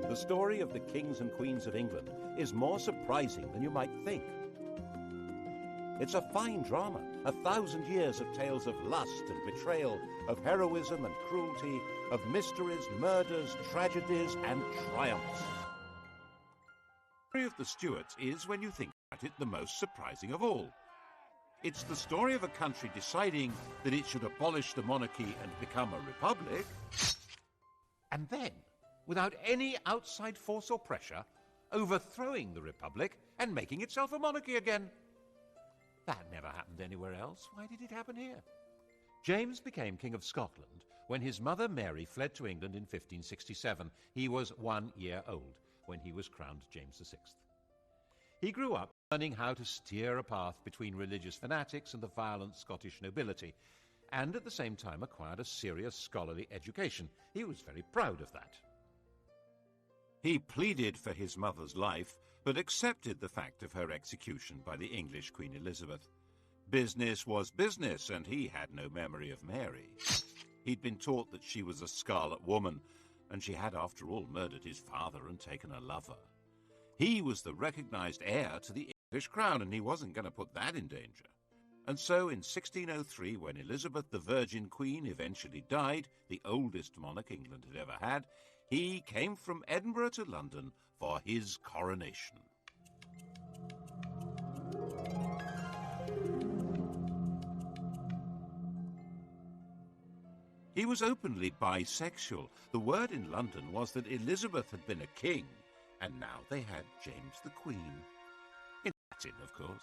The story of the kings and queens of England is more surprising than you might think. It's a fine drama, 1,000 years of tales of lust and betrayal, of heroism and cruelty, of mysteries, murders, tragedies, and triumphs. The story of the Stuarts is, when you think about it, the most surprising of all. It's the story of a country deciding that it should abolish the monarchy and become a republic, and then, without any outside force or pressure, overthrowing the republic and making itself a monarchy again. That never happened anywhere else. Why did it happen here? James became King of Scotland when his mother Mary fled to England in 1567. He was 1 year old when he was crowned James VI. He grew up learning how to steer a path between religious fanatics and the violent Scottish nobility, and at the same time acquired a serious scholarly education. He was very proud of that. He pleaded for his mother's life, but accepted the fact of her execution by the English Queen Elizabeth. Business was business, and he had no memory of Mary. He'd been taught that she was a scarlet woman, and she had, after all, murdered his father and taken a lover. He was the recognized heir to the English crown, and he wasn't going to put that in danger. And so, in 1603, when Elizabeth the Virgin Queen eventually died, the oldest monarch England had ever had, he came from Edinburgh to London for his coronation. He was openly bisexual. The word in London was that Elizabeth had been a king, and now they had James the Queen. In Latin, of course.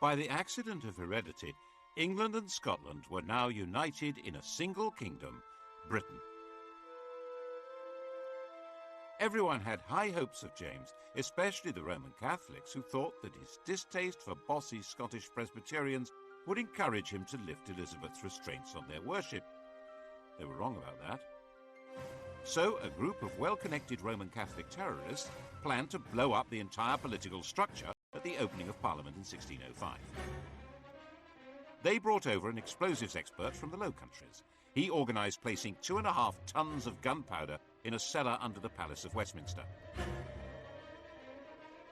By the accident of heredity, England and Scotland were now united in a single kingdom, Britain. Everyone had high hopes of James, especially the Roman Catholics, who thought that his distaste for bossy Scottish Presbyterians would encourage him to lift Elizabeth's restraints on their worship. They were wrong about that. So a group of well-connected Roman Catholic terrorists planned to blow up the entire political structure at the opening of Parliament in 1605. They brought over an explosives expert from the Low Countries. He organised placing 2.5 tons of gunpowder in a cellar under the Palace of Westminster.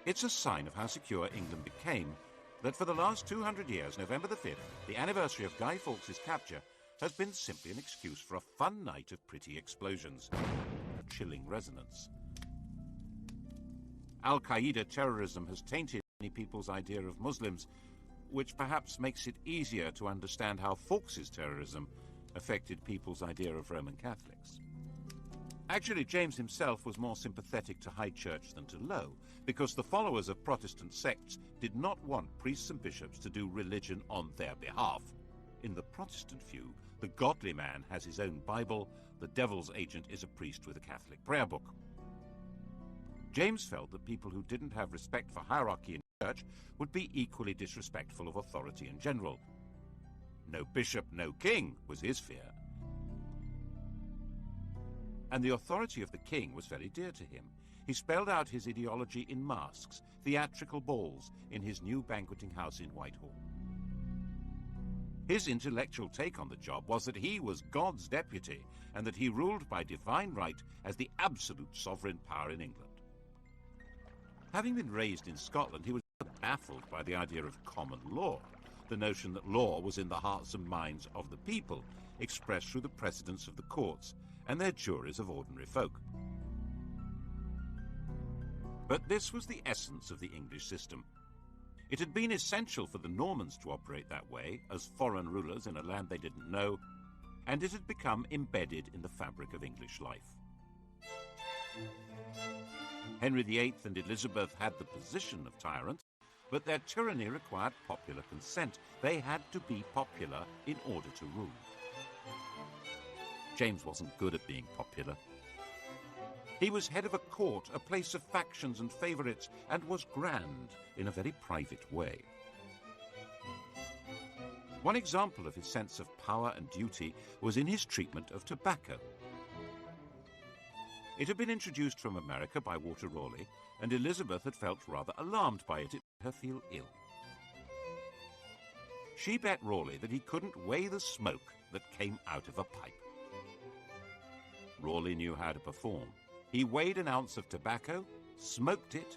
It's a sign of how secure England became that for the last 200 years, November the 5th, the anniversary of Guy Fawkes' capture, has been simply an excuse for a fun night of pretty explosions. A chilling resonance. Al-Qaeda terrorism has tainted many people's idea of Muslims, which perhaps makes it easier to understand how Fawkes' terrorism affected people's idea of Roman Catholics. Actually, James himself was more sympathetic to high church than to low, because the followers of Protestant sects did not want priests and bishops to do religion on their behalf. In the Protestant view, the godly man has his own Bible, the devil's agent is a priest with a Catholic prayer book. James felt that people who didn't have respect for hierarchy in church would be equally disrespectful of authority in general. No bishop, no king was his fear. And the authority of the king was very dear to him. He spelled out his ideology in masks, theatrical balls, in his new banqueting house in Whitehall. His intellectual take on the job was that he was God's deputy and that he ruled by divine right as the absolute sovereign power in England. Having been raised in Scotland, he was baffled by the idea of common law, the notion that law was in the hearts and minds of the people, expressed through the precedents of the courts and their juries of ordinary folk. But this was the essence of the English system. It had been essential for the Normans to operate that way, as foreign rulers in a land they didn't know, and it had become embedded in the fabric of English life. Henry VIII and Elizabeth had the position of tyrants, but their tyranny required popular consent. They had to be popular in order to rule. James wasn't good at being popular. He was head of a court, a place of factions and favourites, and was grand in a very private way. One example of his sense of power and duty was in his treatment of tobacco. It had been introduced from America by Walter Raleigh, and Elizabeth had felt rather alarmed by it. It made her feel ill. She bet Raleigh that he couldn't weigh the smoke that came out of a pipe. Raleigh knew how to perform. He weighed an ounce of tobacco, smoked it,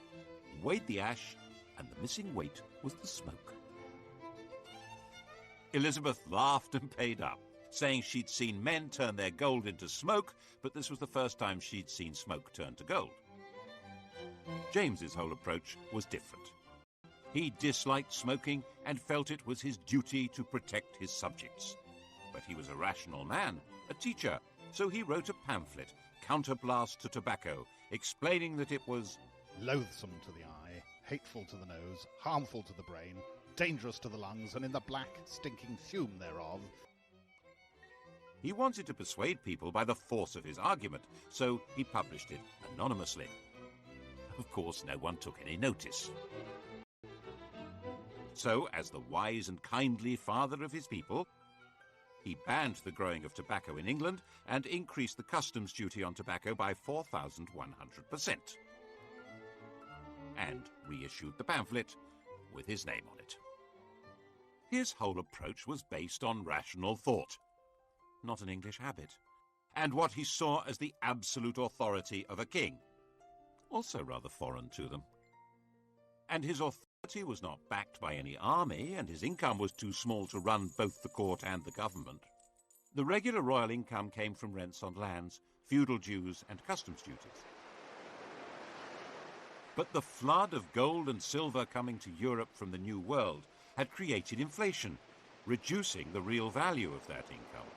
weighed the ash, and the missing weight was the smoke. Elizabeth laughed and paid up, saying she'd seen men turn their gold into smoke, but this was the first time she'd seen smoke turn to gold. James's whole approach was different. He disliked smoking and felt it was his duty to protect his subjects. But he was a rational man, a teacher, so he wrote a pamphlet, Counterblast to Tobacco, explaining that it was loathsome to the eye, hateful to the nose, harmful to the brain, dangerous to the lungs, and in the black, stinking fume thereof. He wanted to persuade people by the force of his argument, so he published it anonymously. Of course, no one took any notice. So, as the wise and kindly father of his people, he banned the growing of tobacco in England and increased the customs duty on tobacco by 4,100%. And reissued the pamphlet with his name on it. His whole approach was based on rational thought, not an English habit, and what he saw as the absolute authority of a king, also rather foreign to them. And his authority was not backed by any army, and his income was too small to run both the court and the government. The regular royal income came from rents on lands, feudal dues, and customs duties. But the flood of gold and silver coming to Europe from the New World had created inflation, reducing the real value of that income.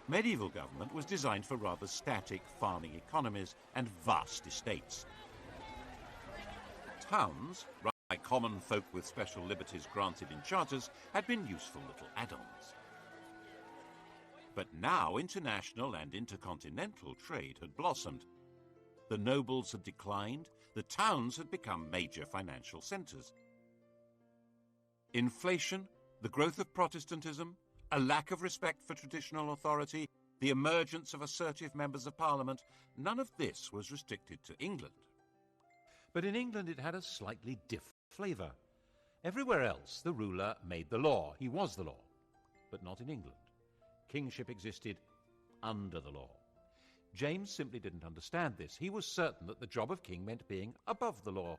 Medieval government was designed for rather static farming economies and vast estates. Towns, run by common folk with special liberties granted in charters, had been useful little add-ons. But now international and intercontinental trade had blossomed. The nobles had declined, the towns had become major financial centres. Inflation, the growth of Protestantism, a lack of respect for traditional authority, the emergence of assertive members of Parliament, none of this was restricted to England. But in England it had a slightly different flavour. Everywhere else the ruler made the law, he was the law, but not in England. Kingship existed under the law. James simply didn't understand this. He was certain that the job of king meant being above the law.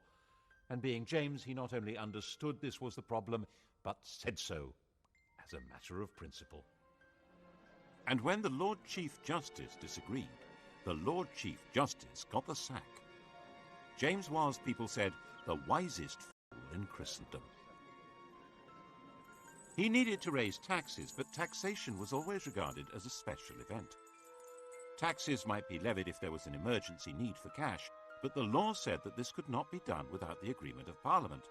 And being James, he not only understood this was the problem, but said so as a matter of principle. And when the Lord Chief Justice disagreed, the Lord Chief Justice got the sack. James was, people said, the wisest fool in Christendom. He needed to raise taxes, but taxation was always regarded as a special event. Taxes might be levied if there was an emergency need for cash, but the law said that this could not be done without the agreement of Parliament,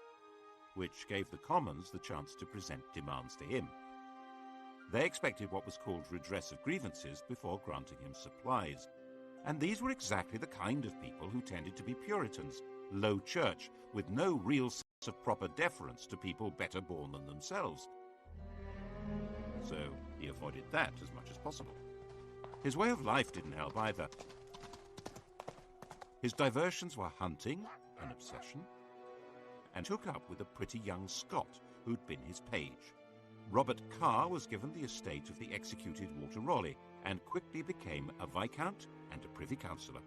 which gave the Commons the chance to present demands to him. They expected what was called redress of grievances before granting him supplies. And these were exactly the kind of people who tended to be Puritans, low church, with no real sense of proper deference to people better born than themselves. So he avoided that as much as possible. His way of life didn't help either. His diversions were hunting, an obsession, and took up with a pretty young Scot who'd been his page. Robert Carr was given the estate of the executed Walter Raleigh and quickly became a viscount and a privy councillor.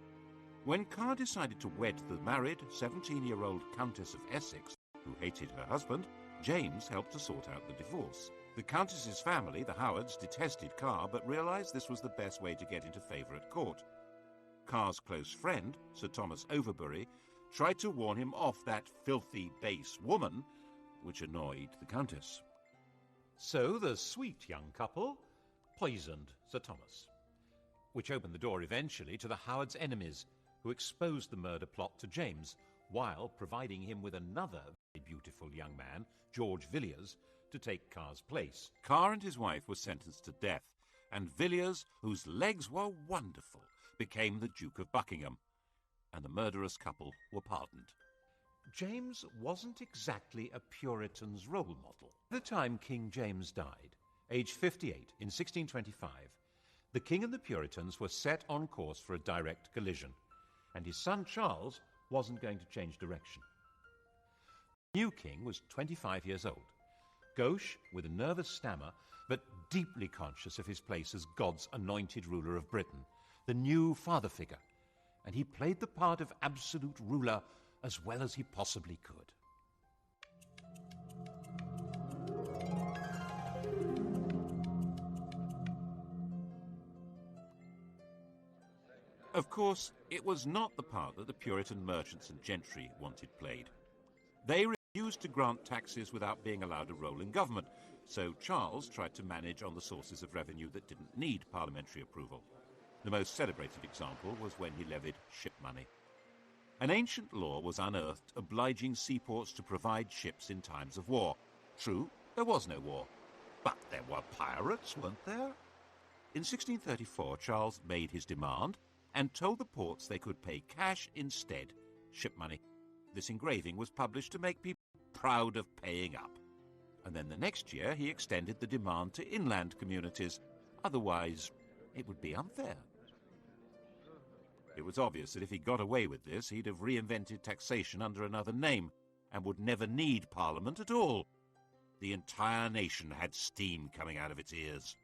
When Carr decided to wed the married 17-year-old Countess of Essex, who hated her husband, James helped to sort out the divorce. The Countess's family, the Howards, detested Carr but realised this was the best way to get into favour at court. Carr's close friend, Sir Thomas Overbury, tried to warn him off that filthy, base woman, which annoyed the Countess. So the sweet young couple poisoned Sir Thomas, which opened the door eventually to the Howards' enemies, who exposed the murder plot to James, while providing him with another very beautiful young man, George Villiers, to take Carr's place. Carr and his wife were sentenced to death, and Villiers, whose legs were wonderful, became the Duke of Buckingham, and the murderous couple were pardoned. James wasn't exactly a Puritan's role model. By the time King James died, aged 58, in 1625, the king and the Puritans were set on course for a direct collision, and his son Charles wasn't going to change direction. The new king was 25 years old, gauche with a nervous stammer, but deeply conscious of his place as God's anointed ruler of Britain, the new father figure, and he played the part of absolute ruler as well as he possibly could. Of course, it was not the part that the Puritan merchants and gentry wanted played. They refused to grant taxes without being allowed a role in government, so Charles tried to manage on the sources of revenue that didn't need parliamentary approval. The most celebrated example was when he levied ship money. An ancient law was unearthed obliging seaports to provide ships in times of war. True, there was no war, but there were pirates, weren't there? In 1634, Charles made his demand and told the ports they could pay cash instead, ship money. This engraving was published to make people proud of paying up. And then the next year he extended the demand to inland communities. Otherwise, it would be unfair. It was obvious that if he got away with this, he'd have reinvented taxation under another name and would never need Parliament at all. The entire nation had steam coming out of its ears.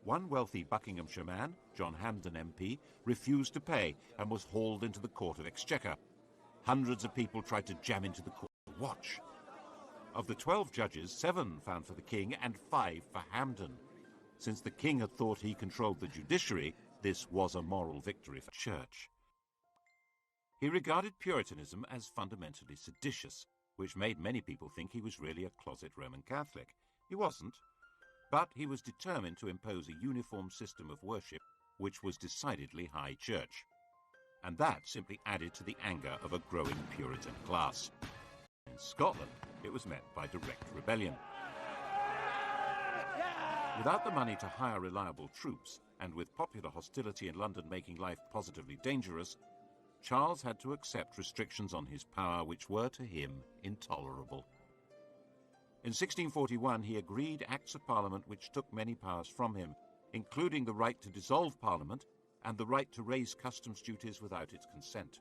One wealthy Buckinghamshire man, John Hampden MP, refused to pay and was hauled into the Court of Exchequer. Hundreds of people tried to jam into the court to watch. Of the 12 judges, 7 found for the king and 5 for Hampden. Since the king had thought he controlled the judiciary, this was a moral victory for the church. He regarded Puritanism as fundamentally seditious, which made many people think he was really a closet Roman Catholic. He wasn't. But he was determined to impose a uniform system of worship which was decidedly high church. And that simply added to the anger of a growing Puritan class. In Scotland, it was met by direct rebellion. Without the money to hire reliable troops, and with popular hostility in London making life positively dangerous, Charles had to accept restrictions on his power which were to him intolerable. In 1641, he agreed Acts of Parliament which took many powers from him, including the right to dissolve Parliament and the right to raise customs duties without its consent.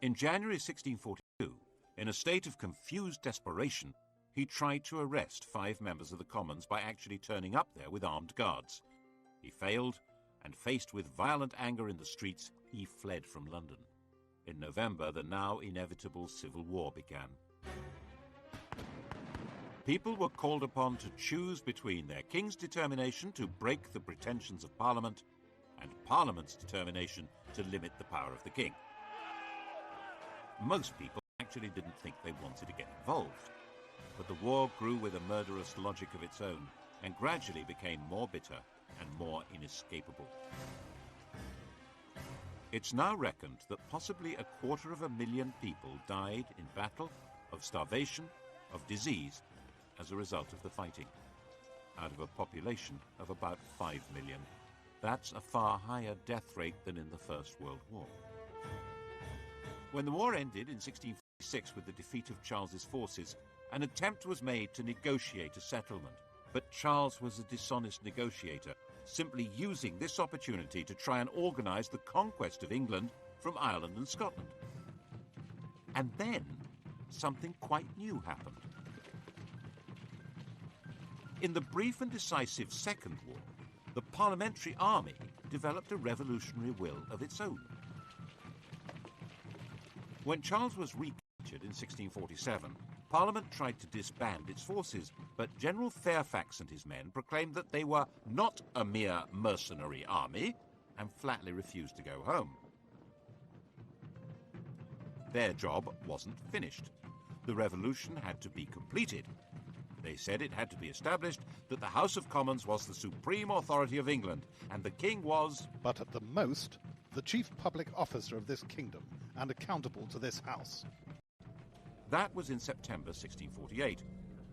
In January 1642, in a state of confused desperation, he tried to arrest 5 members of the Commons by actually turning up there with armed guards. He failed, and faced with violent anger in the streets, he fled from London. In November, the now inevitable civil war began. People were called upon to choose between their king's determination to break the pretensions of Parliament and Parliament's determination to limit the power of the king. Most people actually didn't think they wanted to get involved, but the war grew with a murderous logic of its own and gradually became more bitter and more inescapable. It's now reckoned that possibly 250,000 people died in battle, of starvation, of disease, as a result of the fighting, out of a population of about 5 million. That's a far higher death rate than in the First World War. When the war ended in 1646 with the defeat of Charles's forces, an attempt was made to negotiate a settlement, but Charles was a dishonest negotiator, simply using this opportunity to try and organise the conquest of England from Ireland and Scotland. And then something quite new happened. In the brief and decisive Second War, the Parliamentary Army developed a revolutionary will of its own. When Charles was recaptured in 1647, Parliament tried to disband its forces, but General Fairfax and his men proclaimed that they were not a mere mercenary army and flatly refused to go home. Their job wasn't finished. The revolution had to be completed. They said it had to be established that the House of Commons was the supreme authority of England, and the king was, but at the most, the chief public officer of this kingdom, and accountable to this house. That was in September 1648.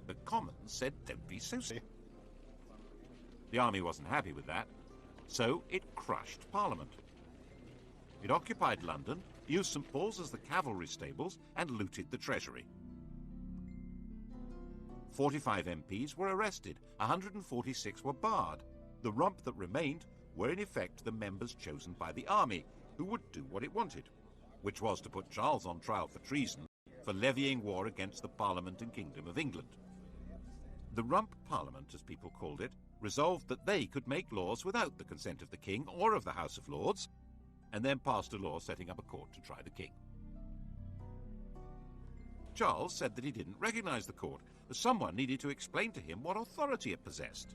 The Commons said, don't be so silly. The army wasn't happy with that, so it crushed Parliament. It occupied London, used St. Paul's as the cavalry stables, and looted the treasury. 45 MPs were arrested, 146 were barred. The rump that remained were in effect the members chosen by the army, who would do what it wanted, which was to put Charles on trial for treason for levying war against the Parliament and Kingdom of England. The rump Parliament, as people called it, resolved that they could make laws without the consent of the king or of the House of Lords, and then passed a law setting up a court to try the king. Charles said that he didn't recognize the court, as someone needed to explain to him what authority it possessed.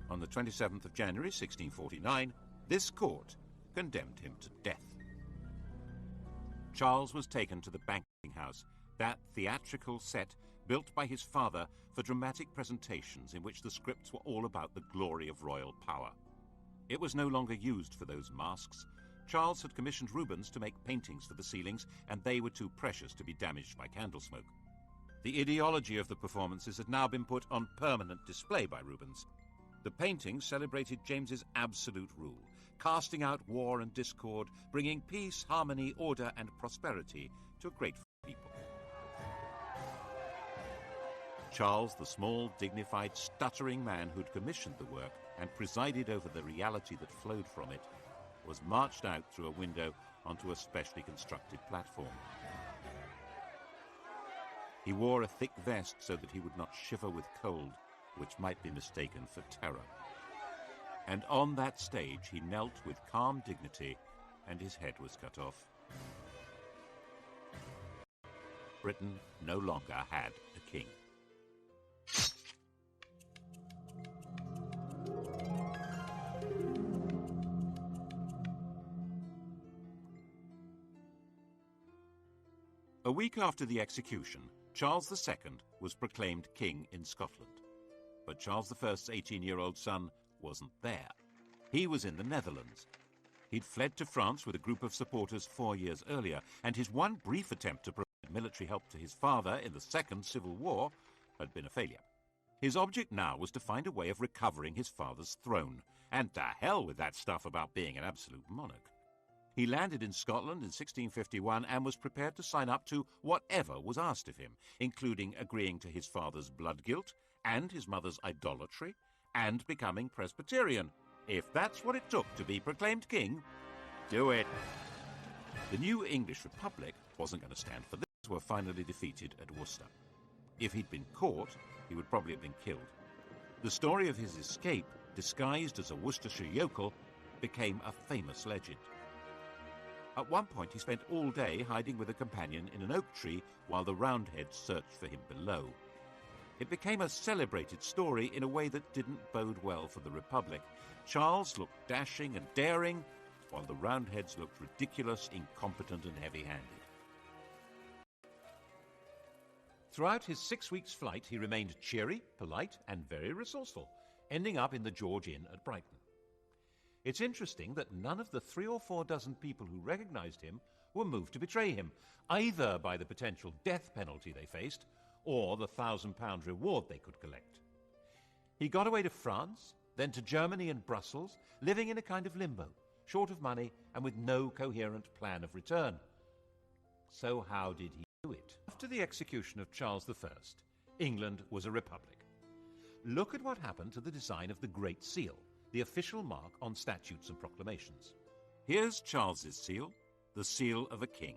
On the 27th of January 1649, this court condemned him to death. Charles was taken to the banqueting house, that theatrical set built by his father for dramatic presentations in which the scripts were all about the glory of royal power. It was no longer used for those masks. Charles had commissioned Rubens to make paintings for the ceilings, and they were too precious to be damaged by candle smoke. The ideology of the performances had now been put on permanent display by Rubens. The paintings celebrated James's absolute rule, casting out war and discord, bringing peace, harmony, order, and prosperity to a grateful people. Charles, the small, dignified, stuttering man who'd commissioned the work and presided over the reality that flowed from it, was marched out through a window onto a specially constructed platform. He wore a thick vest so that he would not shiver with cold, which might be mistaken for terror. And on that stage he knelt with calm dignity, and his head was cut off. Britain no longer had a king. A week after the execution, Charles II was proclaimed king in Scotland. But Charles I's 18-year-old son wasn't there. He was in the Netherlands. He'd fled to France with a group of supporters 4 years earlier, and his one brief attempt to provide military help to his father in the Second Civil War had been a failure. His object now was to find a way of recovering his father's throne, and to hell with that stuff about being an absolute monarch. He landed in Scotland in 1651 and was prepared to sign up to whatever was asked of him, including agreeing to his father's blood guilt and his mother's idolatry and becoming Presbyterian. If that's what it took to be proclaimed king, do it. The new English Republic wasn't going to stand for this. Were finally defeated at Worcester. If he'd been caught, he would probably have been killed. The story of his escape, disguised as a Worcestershire yokel, became a famous legend. At one point, he spent all day hiding with a companion in an oak tree while the Roundheads searched for him below. It became a celebrated story in a way that didn't bode well for the Republic. Charles looked dashing and daring, while the Roundheads looked ridiculous, incompetent, and heavy-handed. Throughout his 6 weeks' flight, he remained cheery, polite, and very resourceful, ending up in the George Inn at Brighton. It's interesting that none of the 3 or 4 dozen people who recognized him were moved to betray him, either by the potential death penalty they faced or the £1,000 reward they could collect. He got away to France, then to Germany and Brussels, living in a kind of limbo, short of money and with no coherent plan of return. So how did he do it? After the execution of Charles I, England was a republic. Look at what happened to the design of the Great Seal, the official mark on statutes and proclamations. Here's Charles's seal, the seal of a king.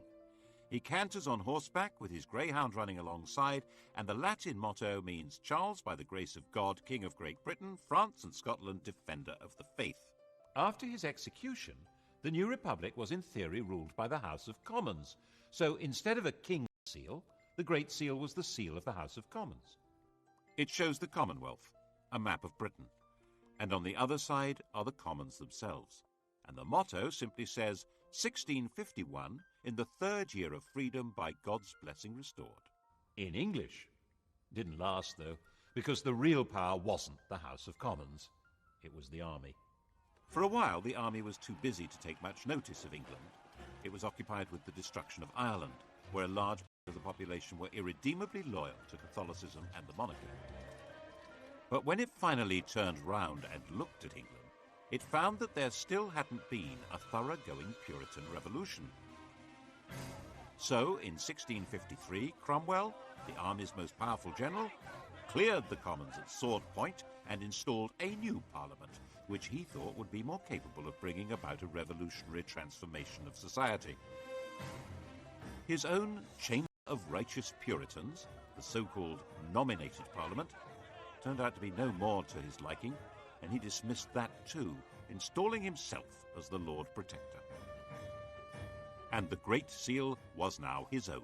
He canters on horseback with his greyhound running alongside, and the Latin motto means Charles, by the grace of God, King of Great Britain, France and Scotland, defender of the faith. After his execution, the new republic was in theory ruled by the House of Commons, so instead of a king's seal, the Great Seal was the seal of the House of Commons. It shows the Commonwealth, a map of Britain. And on the other side are the Commons themselves. And the motto simply says, 1651, in the 3rd year of freedom by God's blessing restored. In English. Didn't last, though, because the real power wasn't the House of Commons. It was the army. For a while, the army was too busy to take much notice of England. It was occupied with the destruction of Ireland, where a large part of the population were irredeemably loyal to Catholicism and the monarchy. But when it finally turned round and looked at England, it found that there still hadn't been a thoroughgoing Puritan revolution. So, in 1653, Cromwell, the army's most powerful general, cleared the Commons at sword point and installed a new parliament, which he thought would be more capable of bringing about a revolutionary transformation of society. His own Chamber of Righteous Puritans, the so-called nominated parliament, turned out to be no more to his liking, and he dismissed that too, installing himself as the Lord Protector. And the Great Seal was now his own.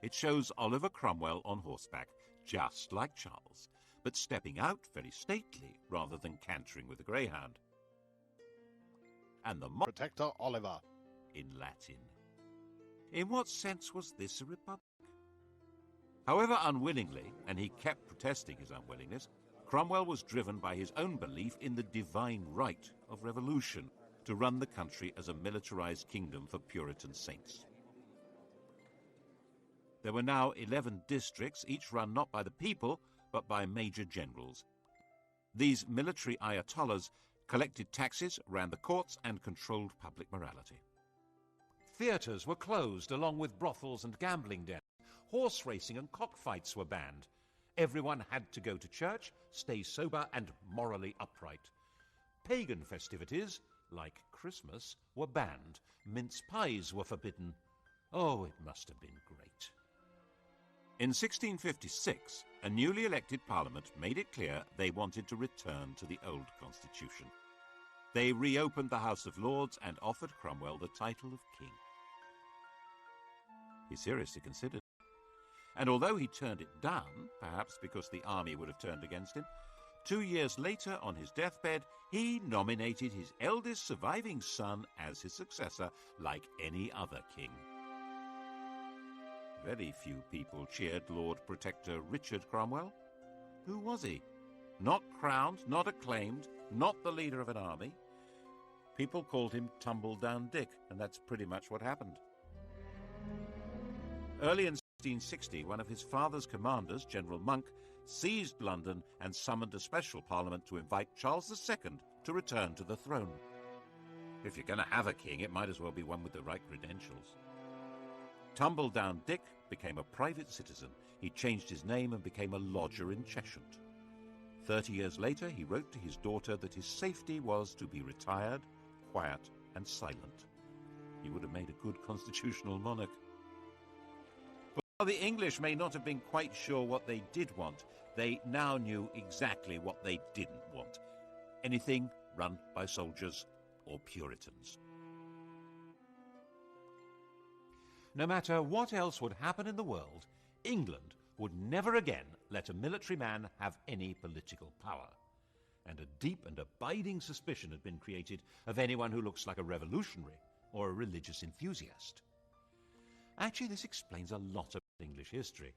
It shows Oliver Cromwell on horseback, just like Charles, but stepping out very stately rather than cantering with a greyhound. And the Protector Oliver. In Latin. In what sense was this a republic? However unwillingly, and he kept protesting his unwillingness, Cromwell was driven by his own belief in the divine right of revolution to run the country as a militarized kingdom for Puritan saints. There were now 11 districts, each run not by the people, but by major generals. These military ayatollahs collected taxes, ran the courts, and controlled public morality. Theatres were closed, along with brothels and gambling dens. Horse racing and cockfights were banned. Everyone had to go to church, stay sober and morally upright. Pagan festivities, like Christmas, were banned. Mince pies were forbidden. Oh, it must have been great. In 1656, a newly elected parliament made it clear they wanted to return to the old constitution. They reopened the House of Lords and offered Cromwell the title of king. He seriously considered it. And although he turned it down, perhaps because the army would have turned against him, 2 years later, on his deathbed, he nominated his eldest surviving son as his successor, like any other king. Very few people cheered Lord Protector Richard Cromwell. Who was he? Not crowned, not acclaimed, not the leader of an army. People called him Tumble-Down Dick, and that's pretty much what happened. Early in 1660, one of his father's commanders, General Monk, seized London and summoned a special parliament to invite Charles II to return to the throne. If you're going to have a king, it might as well be one with the right credentials. Tumble-Down Dick became a private citizen. He changed his name and became a lodger in Cheshire. 30 years later, he wrote to his daughter that his safety was to be retired, quiet, and silent. He would have made a good constitutional monarch. But while the English may not have been quite sure what they did want, they now knew exactly what they didn't want. Anything run by soldiers or Puritans. No matter what else would happen in the world, England would never again let a military man have any political power. And a deep and abiding suspicion had been created of anyone who looks like a revolutionary or a religious enthusiast. Actually, this explains a lot of English history.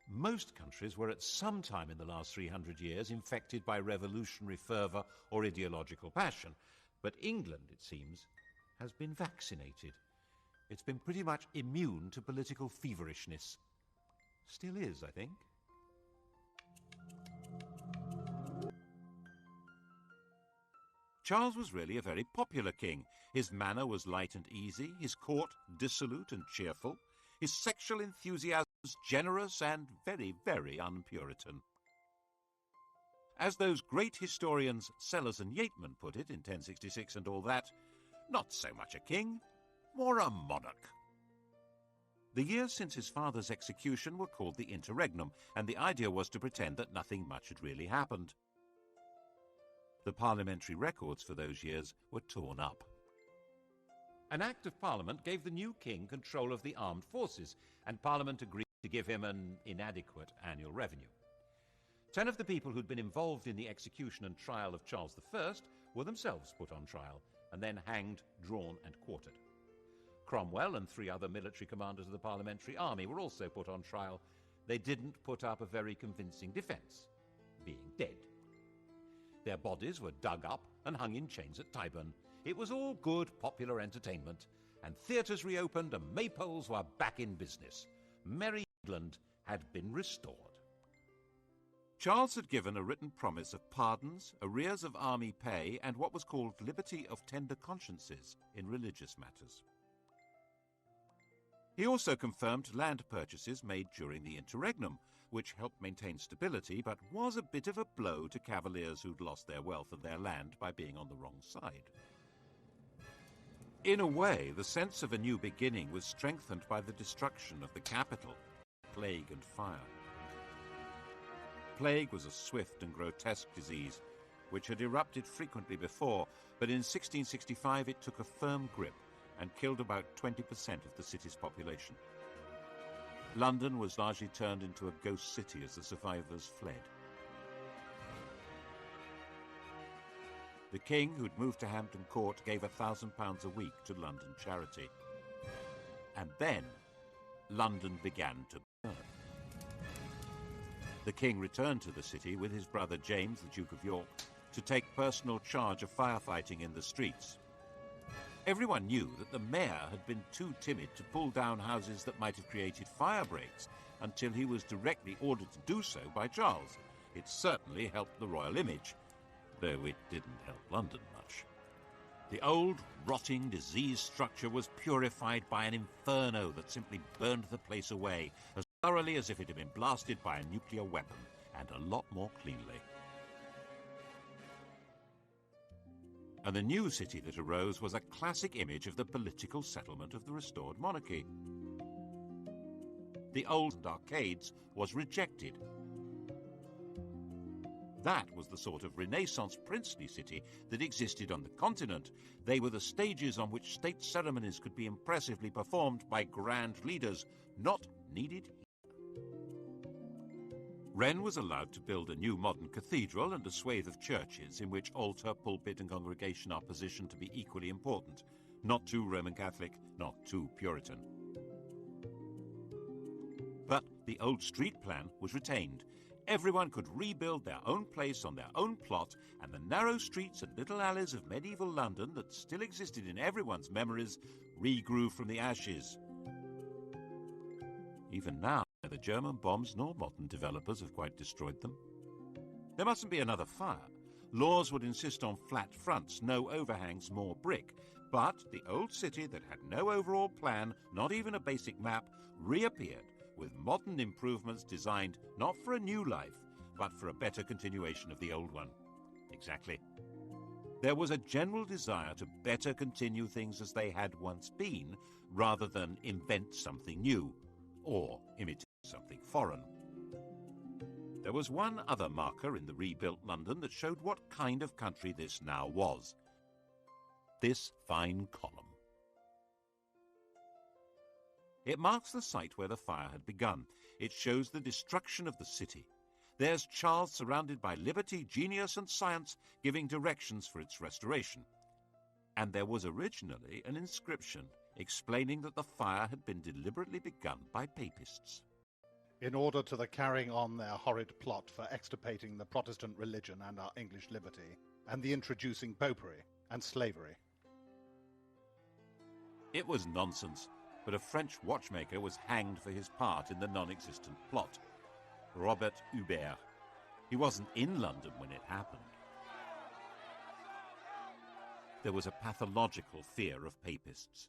Most countries were at some time in the last 300 years infected by revolutionary fervour or ideological passion. But England, it seems, has been vaccinated. It's been pretty much immune to political feverishness. Still is, I think. Charles was really a very popular king. His manner was light and easy, his court dissolute and cheerful, his sexual enthusiasms generous and very, very un-Puritan. As those great historians Sellers and Yeatman put it in 1066 and all that, not so much a king, more a monarch. The years since his father's execution were called the Interregnum, and the idea was to pretend that nothing much had really happened. The parliamentary records for those years were torn up. An Act of Parliament gave the new king control of the armed forces, and Parliament agreed to give him an inadequate annual revenue. 10 of the people who'd been involved in the execution and trial of Charles I were themselves put on trial, and then hanged, drawn, and quartered. Cromwell and 3 other military commanders of the parliamentary army were also put on trial. They didn't put up a very convincing defence, being dead. Their bodies were dug up and hung in chains at Tyburn. It was all good popular entertainment, and theatres reopened and maypoles were back in business. Merry England had been restored. Charles had given a written promise of pardons, arrears of army pay, and what was called liberty of tender consciences in religious matters. He also confirmed land purchases made during the Interregnum, which helped maintain stability but was a bit of a blow to cavaliers who'd lost their wealth and their land by being on the wrong side. In a way, the sense of a new beginning was strengthened by the destruction of the capital, plague and fire. plague was a swift and grotesque disease, which had erupted frequently before, but in 1665 it took a firm grip and killed about 20% of the city's population. London was largely turned into a ghost city as the survivors fled. The king, who'd moved to Hampton Court, gave £1,000 a week to London charity. And then London began to burn. The king returned to the city with his brother James, the Duke of York, to take personal charge of firefighting in the streets. Everyone knew that the mayor had been too timid to pull down houses that might have created fire breaks until he was directly ordered to do so by Charles. It certainly helped the royal image, though it didn't help London much. The old, rotting, diseased structure was purified by an inferno that simply burned the place away as thoroughly as if it had been blasted by a nuclear weapon, and a lot more cleanly. And the new city that arose was a classic image of the political settlement of the restored monarchy. The old arcades was rejected. That was the sort of Renaissance princely city that existed on the continent. They were the stages on which state ceremonies could be impressively performed by grand leaders, not needed here. Rennes was allowed to build a new modern cathedral and a swathe of churches in which altar, pulpit and congregation are positioned to be equally important, not too Roman Catholic, not too Puritan. But the old street plan was retained. Everyone could rebuild their own place on their own plot, and the narrow streets and little alleys of medieval London that still existed in everyone's memories regrew from the ashes. Even now, neither German bombs nor modern developers have quite destroyed them. There mustn't be another fire. Laws would insist on flat fronts, no overhangs, more brick. But the old city that had no overall plan, not even a basic map, reappeared with modern improvements designed not for a new life, but for a better continuation of the old one. Exactly. There was a general desire to better continue things as they had once been, rather than invent something new, or imitate something foreign. There was one other marker in the rebuilt London that showed what kind of country this now was. This fine column. It marks the site where the fire had begun. It shows the destruction of the city. There's Charles surrounded by liberty, genius and science, giving directions for its restoration. And there was originally an inscription explaining that the fire had been deliberately begun by papists. In order to the carrying on their horrid plot for extirpating the Protestant religion and our English liberty, and the introducing popery and slavery. It was nonsense, but a French watchmaker was hanged for his part in the non-existent plot. Robert Hubert. He wasn't in London when it happened. There was a pathological fear of papists.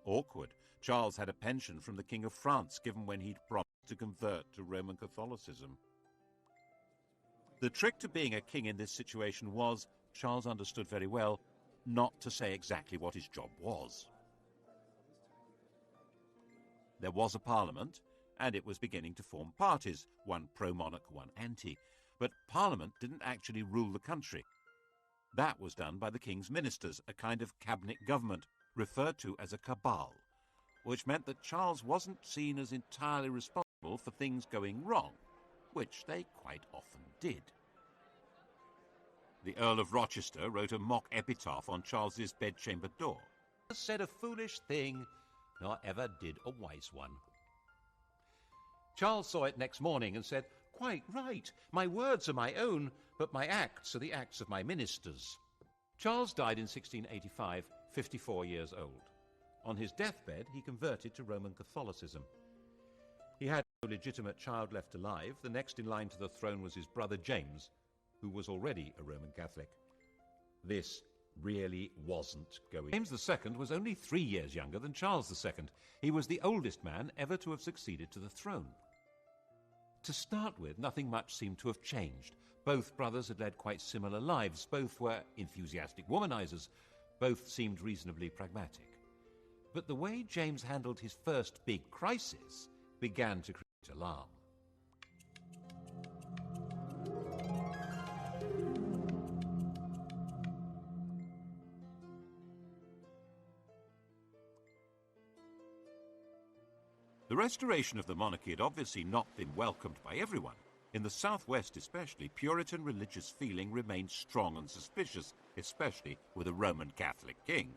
Awkward. Charles had a pension from the King of France given when he'd promised to convert to Roman Catholicism. The trick to being a king in this situation was, Charles understood very well, not to say exactly what his job was. There was a parliament, and it was beginning to form parties, one pro-monarch, one anti. But Parliament didn't actually rule the country. That was done by the king's ministers, a kind of cabinet government, referred to as a cabal, which meant that Charles wasn't seen as entirely responsible for things going wrong, which they quite often did. The Earl of Rochester wrote a mock epitaph on Charles's bedchamber door. Said a foolish thing, nor ever did a wise one. Charles saw it next morning and said, "Quite right, my words are my own, but my acts are the acts of my ministers." Charles died in 1685, 54 years old. On his deathbed, he converted to Roman Catholicism. He had no legitimate child left alive. The next in line to the throne was his brother James, who was already a Roman Catholic. This really wasn't going. James II was only 3 years younger than Charles II. He was the oldest man ever to have succeeded to the throne. To start with, nothing much seemed to have changed. Both brothers had led quite similar lives. Both were enthusiastic womanizers. Both seemed reasonably pragmatic. But the way James handled his first big crisis began to create alarm. The restoration of the monarchy had obviously not been welcomed by everyone. In the southwest especially, Puritan religious feeling remained strong and suspicious, especially with a Roman Catholic king.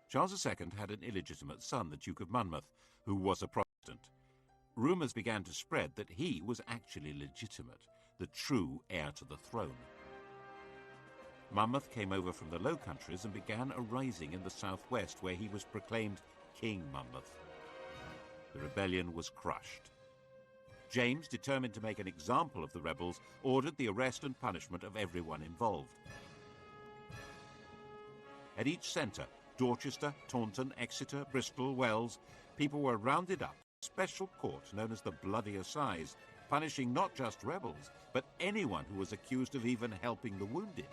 Charles II had an illegitimate son, the Duke of Monmouth, who was a Protestant. Rumours began to spread that he was actually legitimate, the true heir to the throne. Monmouth came over from the Low Countries and began a rising in the southwest, where he was proclaimed King Monmouth. The rebellion was crushed. James, determined to make an example of the rebels, ordered the arrest and punishment of everyone involved. At each centre, Dorchester, Taunton, Exeter, Bristol, Wells, people were rounded up. A special court known as the Bloody Assize, punishing not just rebels, but anyone who was accused of even helping the wounded.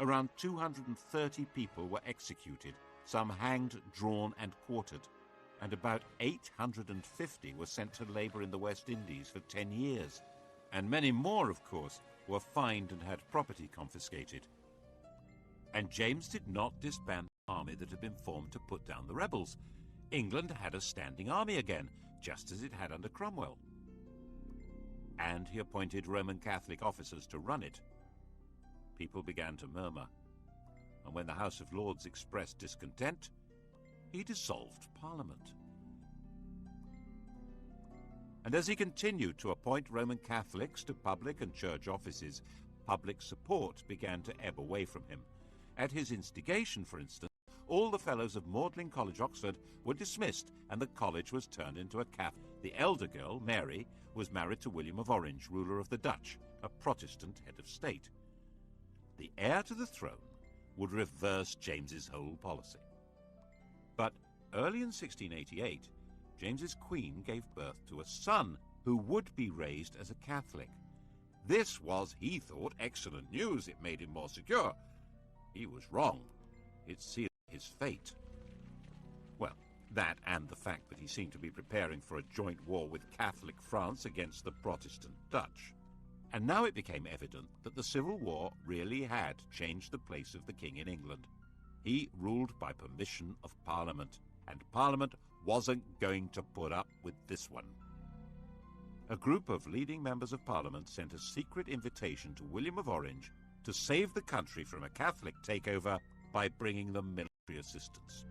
Around 230 people were executed, some hanged, drawn and quartered, and about 850 were sent to labour in the West Indies for 10 years. And many more, of course, were fined and had property confiscated. And James did not disband the army that had been formed to put down the rebels. England had a standing army again, just as it had under Cromwell. And he appointed Roman Catholic officers to run it. People began to murmur, and when the House of Lords expressed discontent, he dissolved Parliament. And as he continued to appoint Roman Catholics to public and church offices, public support began to ebb away from him. At his instigation, for instance, all the fellows of Magdalen College, Oxford, were dismissed, and the college was turned into a Catholic. The elder girl, Mary, was married to William of Orange, ruler of the Dutch, a Protestant head of state. The heir to the throne would reverse James's whole policy. But early in 1688, James's queen gave birth to a son who would be raised as a Catholic. This was, he thought, excellent news. It made him more secure. He was wrong. It sealed his fate. Well, that and the fact that he seemed to be preparing for a joint war with Catholic France against the Protestant Dutch. And now it became evident that the Civil War really had changed the place of the king in England. He ruled by permission of Parliament, and Parliament wasn't going to put up with this one. A group of leading members of Parliament sent a secret invitation to William of Orange to save the country from a Catholic takeover by bringing them military assistance.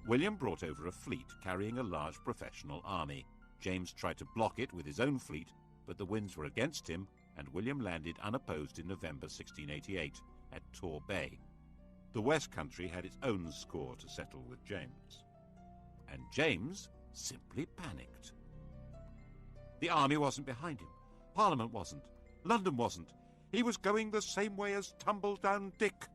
William brought over a fleet carrying a large professional army. James tried to block it with his own fleet, but the winds were against him, and William landed unopposed in November 1688 at Tor Bay. The West Country had its own score to settle with James. And James simply panicked. The army wasn't behind him. Parliament wasn't. London wasn't. He was going the same way as Tumbledown Dick.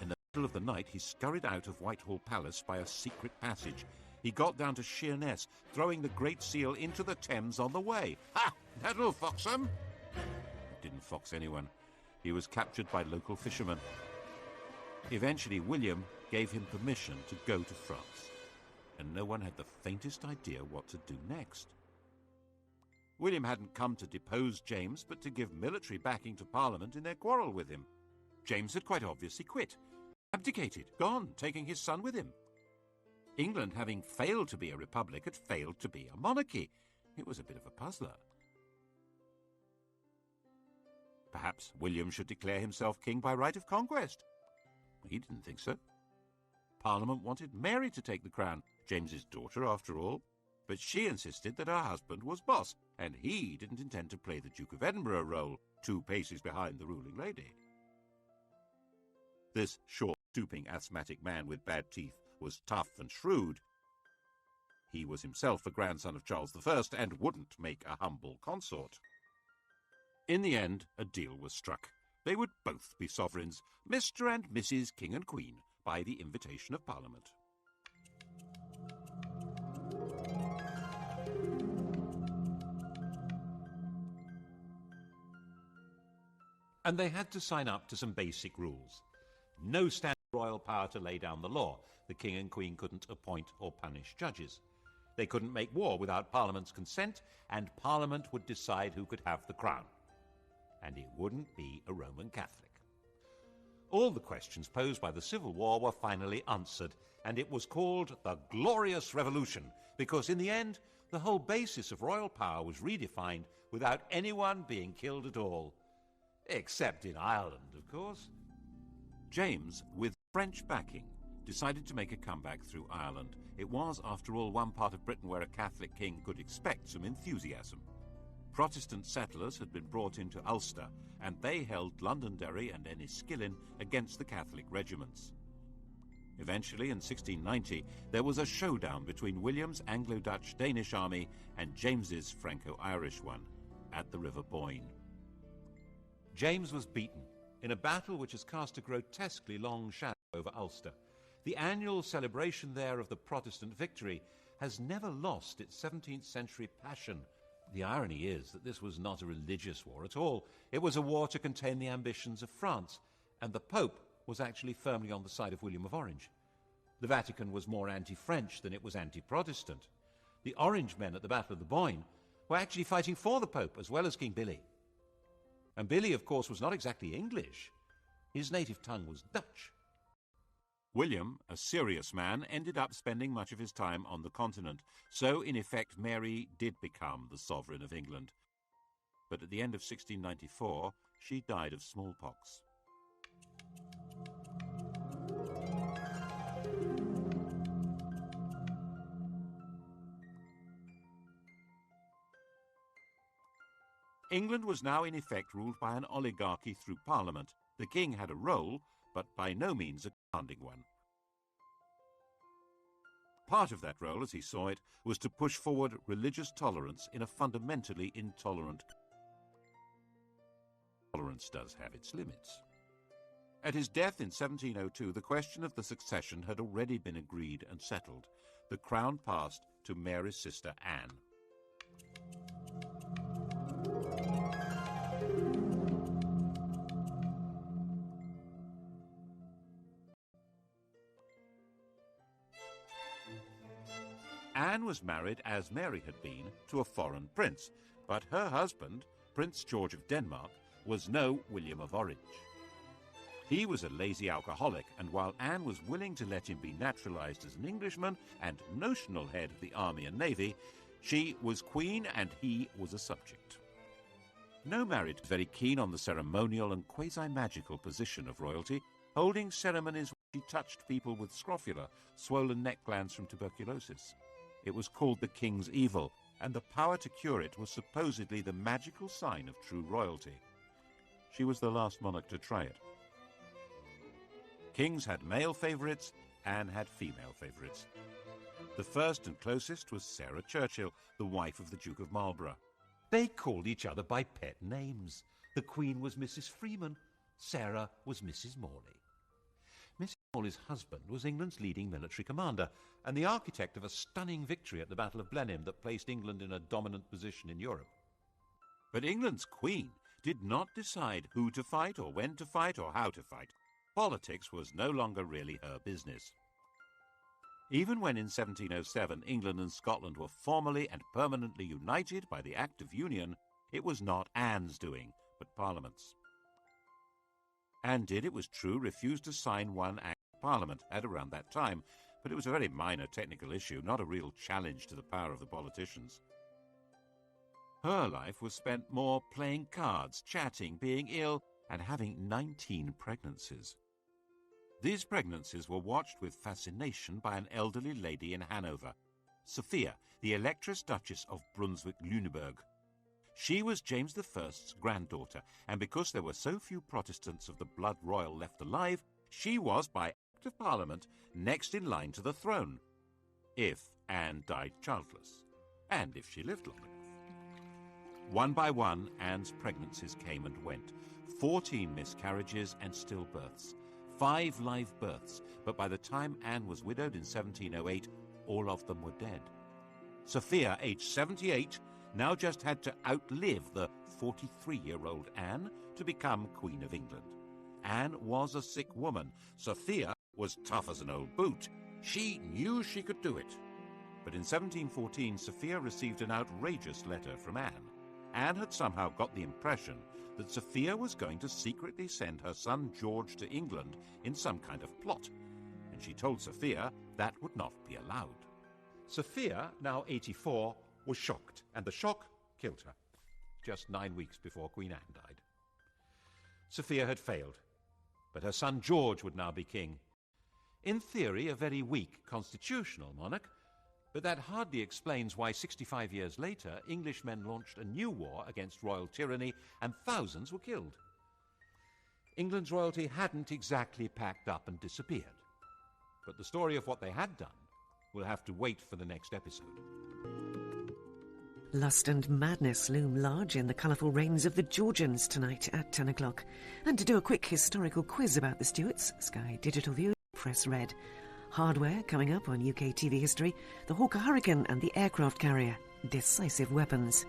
In the middle of the night, he scurried out of Whitehall Palace by a secret passage. He got down to Sheerness, throwing the Great Seal into the Thames on the way. Ha! That'll fox him! It didn't fox anyone. He was captured by local fishermen. Eventually, William gave him permission to go to France, and no one had the faintest idea what to do next. William hadn't come to depose James, but to give military backing to Parliament in their quarrel with him. James had quite obviously quit, abdicated, gone, taking his son with him. England, having failed to be a republic, had failed to be a monarchy. It was a bit of a puzzler. Perhaps William should declare himself king by right of conquest. He didn't think so. Parliament wanted Mary to take the crown, James's daughter after all, but she insisted that her husband was boss, and he didn't intend to play the Duke of Edinburgh role, 2 paces behind the ruling lady. This short, stooping, asthmatic man with bad teeth was tough and shrewd. He was himself a grandson of Charles I and wouldn't make a humble consort. In the end, a deal was struck. They would both be sovereigns, Mr. and Mrs. King and Queen, by the invitation of Parliament. And they had to sign up to some basic rules. No standing royal power to lay down the law. The king and queen couldn't appoint or punish judges. They couldn't make war without Parliament's consent, and Parliament would decide who could have the crown. And it wouldn't be a Roman Catholic. All the questions posed by the Civil War were finally answered, and it was called the Glorious Revolution, because in the end, the whole basis of royal power was redefined without anyone being killed at all. Except in Ireland, of course. James, with French backing, decided to make a comeback through Ireland. It was, after all, one part of Britain where a Catholic king could expect some enthusiasm. Protestant settlers had been brought into Ulster, and they held Londonderry and Enniskillen against the Catholic regiments. Eventually, in 1690, there was a showdown between William's Anglo-Dutch-Danish army and James's Franco-Irish one at the River Boyne. James was beaten in a battle which has cast a grotesquely long shadow over Ulster. The annual celebration there of the Protestant victory has never lost its 17th century passion. The irony is that this was not a religious war at all. It was a war to contain the ambitions of France, and the Pope was actually firmly on the side of William of Orange. The Vatican was more anti-French than it was anti-Protestant. The Orange men at the Battle of the Boyne were actually fighting for the Pope as well as King Billy. And Billy, of course, was not exactly English. His native tongue was Dutch. William, a serious man, ended up spending much of his time on the continent, so in effect Mary did become the sovereign of England. But at the end of 1694, she died of smallpox. England was now in effect ruled by an oligarchy through Parliament. The king had a role, but by no means a commanding one. Part of that role, as he saw it, was to push forward religious tolerance in a fundamentally intolerant country. Tolerance does have its limits. At his death in 1702, the question of the succession had already been agreed and settled. The crown passed to Mary's sister Anne. Anne was married, as Mary had been, to a foreign prince, but her husband, Prince George of Denmark, was no William of Orange. He was a lazy alcoholic, and while Anne was willing to let him be naturalized as an Englishman and notional head of the army and navy, she was queen and he was a subject. No marriage was very keen on the ceremonial and quasi-magical position of royalty, holding ceremonies where she touched people with scrofula, swollen neck glands from tuberculosis. It was called the king's evil, and the power to cure it was supposedly the magical sign of true royalty. She was the last monarch to try it. Kings had male favourites, Anne had female favourites. The first and closest was Sarah Churchill, the wife of the Duke of Marlborough. They called each other by pet names. The Queen was Mrs. Freeman, Sarah was Mrs. Morley. Mrs. Morley's husband was England's leading military commander and the architect of a stunning victory at the Battle of Blenheim that placed England in a dominant position in Europe. But England's Queen did not decide who to fight or when to fight or how to fight. Politics was no longer really her business. Even when in 1707 England and Scotland were formally and permanently united by the Act of Union, it was not Anne's doing, but Parliament's. Anne did, it was true, refuse to sign one Act of Parliament at around that time, but it was a very minor technical issue, not a real challenge to the power of the politicians. Her life was spent more playing cards, chatting, being ill, and having 19 pregnancies. These pregnancies were watched with fascination by an elderly lady in Hanover, Sophia, the Electress Duchess of Brunswick-Lüneburg. She was James I's granddaughter, and because there were so few Protestants of the blood royal left alive, she was, by Act of Parliament, next in line to the throne, if Anne died childless, and if she lived long enough. One by one, Anne's pregnancies came and went. 14 miscarriages and stillbirths. 5 live births, but by the time Anne was widowed in 1708, all of them were dead. Sophia, aged 78, now just had to outlive the 43-year-old Anne to become Queen of England. Anne was a sick woman. Sophia was tough as an old boot. She knew she could do it. But in 1714, Sophia received an outrageous letter from Anne. Anne had somehow got the impression that Sophia was going to secretly send her son George to England in some kind of plot, and she told Sophia that would not be allowed. Sophia, now 84, was shocked, and the shock killed her, just 9 weeks before Queen Anne died. Sophia had failed, but her son George would now be king. In theory, a very weak constitutional monarch, but that hardly explains why 65 years later Englishmen launched a new war against royal tyranny and thousands were killed. England's royalty hadn't exactly packed up and disappeared, but the story of what they had done will have to wait for the next episode. Lust and madness loom large in the colourful reigns of the Georgians tonight at 10 o'clock. And to do a quick historical quiz about the Stuarts, Sky Digital View, press red. Hardware coming up on UK TV history, the Hawker Hurricane and the aircraft carrier, decisive weapons.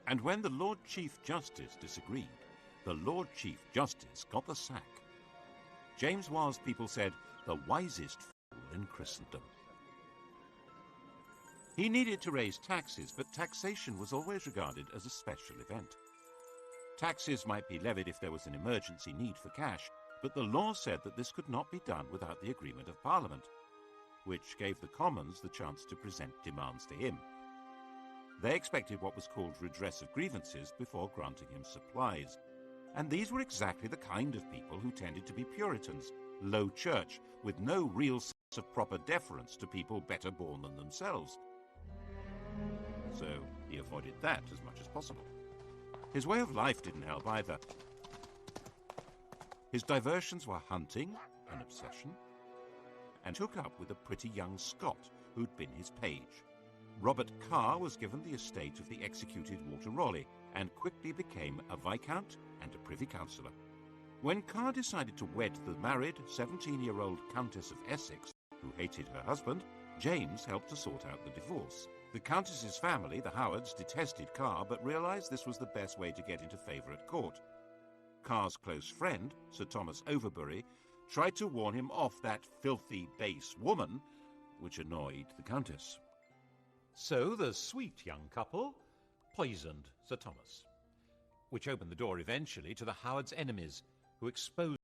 And when the Lord Chief Justice disagreed, the Lord Chief Justice got the sack. James was, people said, the wisest fool in Christendom. He needed to raise taxes, but taxation was always regarded as a special event. Taxes might be levied if there was an emergency need for cash, but the law said that this could not be done without the agreement of Parliament, which gave the Commons the chance to present demands to him. They expected what was called redress of grievances before granting him supplies, and these were exactly the kind of people who tended to be Puritans, low church, with no real sense of proper deference to people better born than themselves. So he avoided that as much as possible. His way of life didn't help either. His diversions were hunting, an obsession, and took up with a pretty young Scot who'd been his page. Robert Carr was given the estate of the executed Walter Raleigh and quickly became a Viscount and a Privy Councillor. When Carr decided to wed the married 17-year-old Countess of Essex, who hated her husband, James helped to sort out the divorce. The Countess's family, the Howards, detested Carr but realised this was the best way to get into favour at court. Carr's close friend, Sir Thomas Overbury, tried to warn him off that filthy, base woman, which annoyed the Countess. So the sweet young couple poisoned Sir Thomas, which opened the door eventually to the Howards' enemies, who exposed